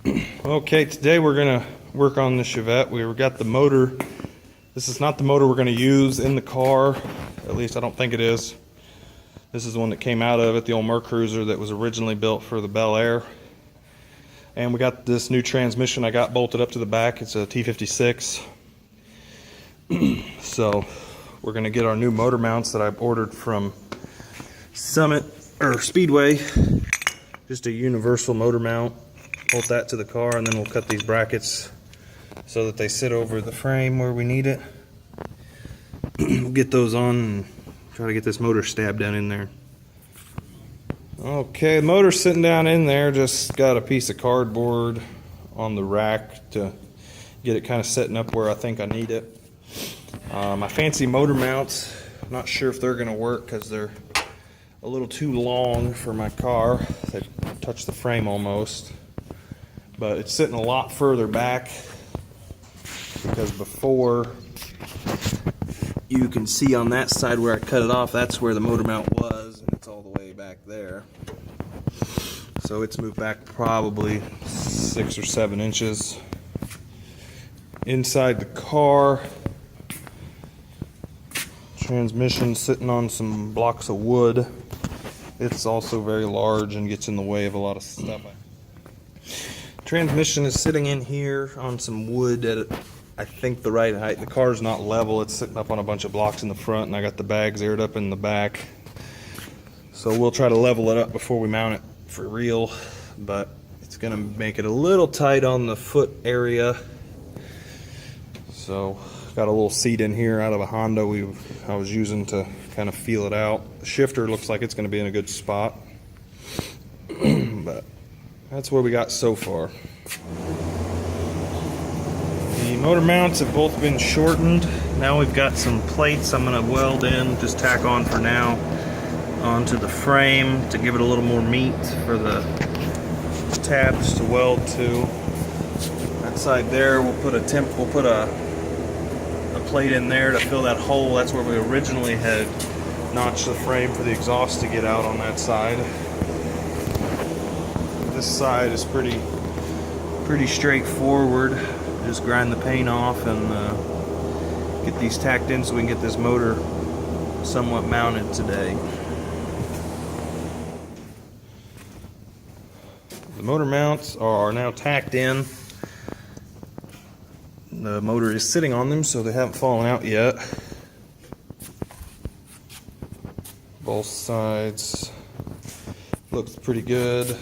Okay, today we're gonna work on the Chevette. We got the motor. This is not the motor we're gonna use in the car. At least I don't think it is. This is the one that came out of it, the old Mercruiser that was originally built for the Bel Air. And we got this new transmission I got bolted up to the back. It's a T56. So we're gonna get our new motor mounts that I ordered from Summit or Speedway. Just a universal motor mount. Bolt that to the car, and then we'll cut these brackets so that they sit over the frame where we need it. We'll get those on and try to get this motor stabbed down in there. Okay, the motor's sitting down in there. Just got a piece of cardboard on the rack to get it kind of setting up where I think I need it. My fancy motor mounts, I'm not sure if they're going to work because they're a little too long for my car. They touch the frame almost. But it's sitting a lot further back because before, you can see on that side where I cut it off, that's where the motor mount was, and it's all the way back there. So it's moved back probably 6 or 7 inches. Inside the car, transmission sitting on some blocks of wood. It's also very large and gets in the way of a lot of stuff. Transmission is sitting in here on some wood at, I think, the right height. The car's not level. It's sitting up on a bunch of blocks in the front, and I got the bags aired up in the back. So we'll try to level it up before we mount it for real, but it's going to make it a little tight on the foot area. So got a little seat in here out of a Honda I was using to kind of feel it out. The shifter looks like it's going to be in a good spot. But that's where we got so far. The motor mounts have both been shortened. Now we've got some plates I'm going to weld in, just tack on for now, onto the frame to give it a little more meat for the tabs to weld to. That side there, we'll put a plate in there to fill that hole. That's where we originally had notched the frame for the exhaust to get out on that side. This side is pretty straightforward. Just grind the paint off and get these tacked in so we can get this motor somewhat mounted today. The motor mounts are now tacked in. The motor is sitting on them, so they haven't fallen out yet. Both sides looks pretty good.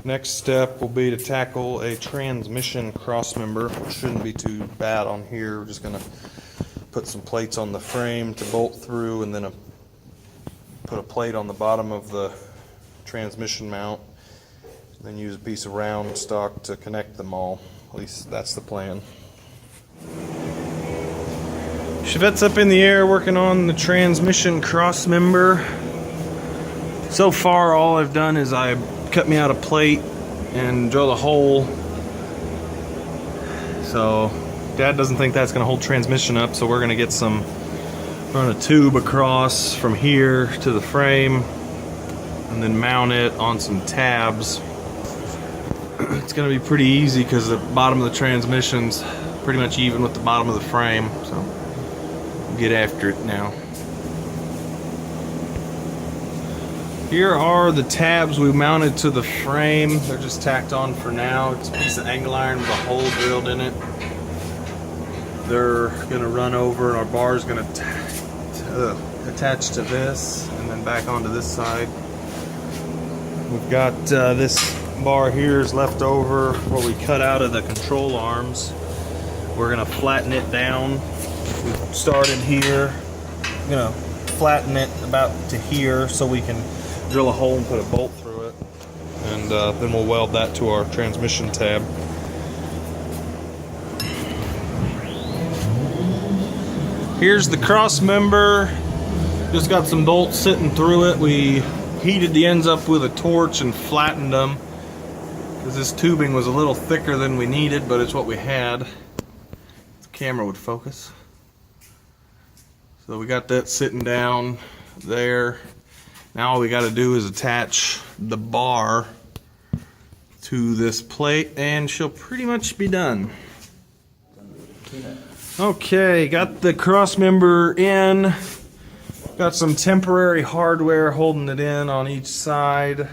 Next step will be to tackle a transmission crossmember, which shouldn't be too bad on here. We're just going to put some plates on the frame to bolt through, and then put a plate on the bottom of the transmission mount, and then use a piece of round stock to connect them all. At least that's the plan. Chevette's up in the air working on the transmission crossmember. So far all I've done is I cut me out a plate and drill a hole. So Dad doesn't think that's going to hold transmission up, so we're going to run a tube across from here to the frame and then mount it on some tabs. It's going to be pretty easy because the bottom of the transmission's pretty much even with the bottom of the frame, so we'll get after it now. Here are the tabs we mounted to the frame. They're just tacked on for now. It's a piece of angle iron with a hole drilled in it. They're going to run over, and our bar is going to attach to this and then back onto this side. We've got this bar here is left over where we cut out of the control arms. We're going to flatten it down. We started here. I'm going to flatten it about to here so we can drill a hole and put a bolt through it, and then we'll weld that to our transmission tab. Here's the cross member. Just got some bolts sitting through it. We heated the ends up with a torch and flattened them because this tubing was a little thicker than we needed, but it's what we had. The camera would focus. So we got that sitting down there. Now all we got to do is attach the bar to this plate, and she'll pretty much be done. Okay, got the Crossmember in. Got some temporary hardware holding it in on each side.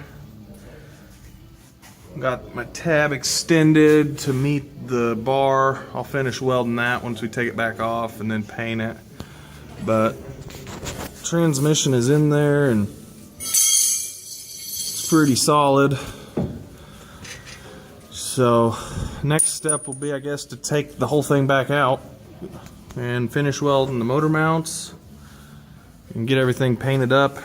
Got my tab extended to meet the bar. I'll finish welding that once we take it back off and then paint it. But transmission is in there and it's pretty solid. So next step will be, I guess, to take the whole thing back out and finish welding the motor mounts and get everything painted up.